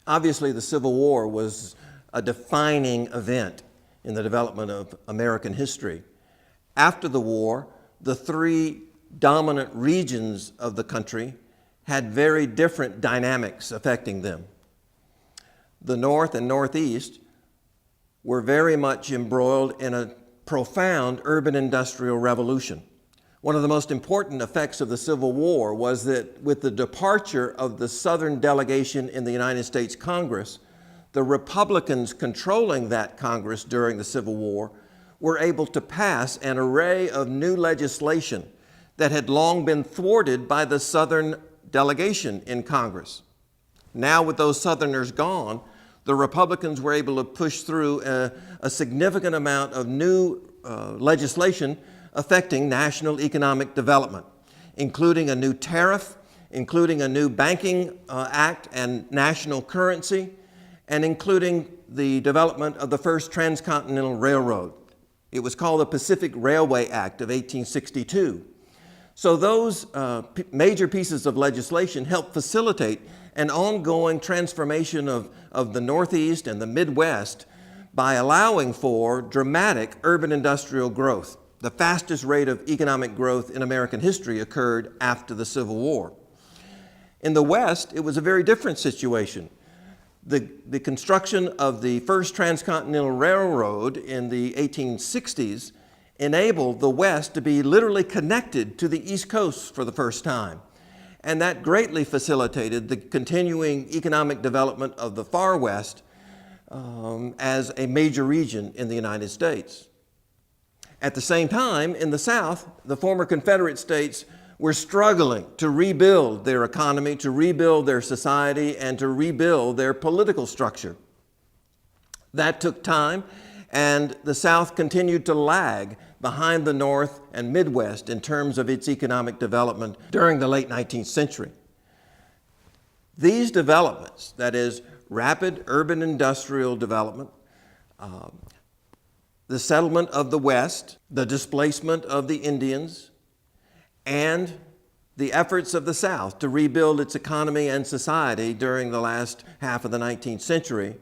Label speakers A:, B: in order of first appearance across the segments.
A: Obviously, the Civil War was a defining event in the development of American history. After the war, the three dominant regions of the country had very different dynamics affecting them. The North and Northeast were very much embroiled in a profound urban industrial revolution. One of the most important effects of the Civil War was that with the departure of the Southern delegation in the United States Congress, the Republicans controlling that Congress during the Civil War were able to pass an array of new legislation that had long been thwarted by the Southern delegation in Congress. Now, with those Southerners gone, the Republicans were able to push through a significant amount of new legislation affecting national economic development, including a new tariff, including a new banking act and national currency, and including the development of the first transcontinental railroad. It was called the Pacific Railway Act of 1862. So those major pieces of legislation helped facilitate an ongoing transformation of the Northeast and the Midwest by allowing for dramatic urban industrial growth. The fastest rate of economic growth in American history occurred after the Civil War. In the West, it was a very different situation. The construction of the first transcontinental railroad in the 1860s enabled the West to be literally connected to the East Coast for the first time. And that greatly facilitated the continuing economic development of the far West as a major region in the United States. At the same time, in the South, the former Confederate states were struggling to rebuild their economy, to rebuild their society, and to rebuild their political structure. That took time, and the South continued to lag behind the North and Midwest in terms of its economic development during the late 19th century. These developments, that is, rapid urban industrial development, the settlement of the West, the displacement of the Indians, and the efforts of the South to rebuild its economy and society during the last half of the 19th century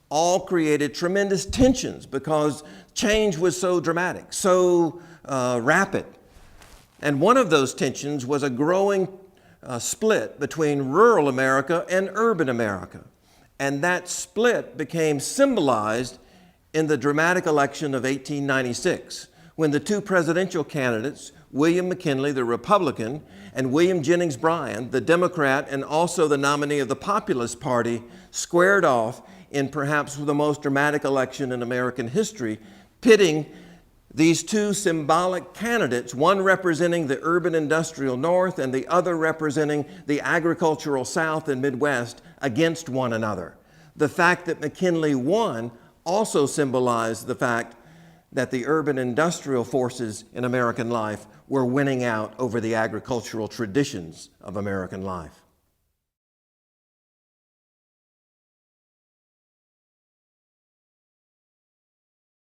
A: all created tremendous tensions because change was so dramatic, so rapid. And one of those tensions was a growing split between rural America and urban America. And that split became symbolized in the dramatic election of 1896, when the two presidential candidates, William McKinley, the Republican, and William Jennings Bryan, the Democrat and also the nominee of the Populist Party, squared off in perhaps the most dramatic election in American history, pitting these two symbolic candidates, one representing the urban industrial North and the other representing the agricultural South and Midwest, against one another. The fact that McKinley won also symbolized the fact that the urban industrial forces in American life were winning out over the agricultural traditions of American life.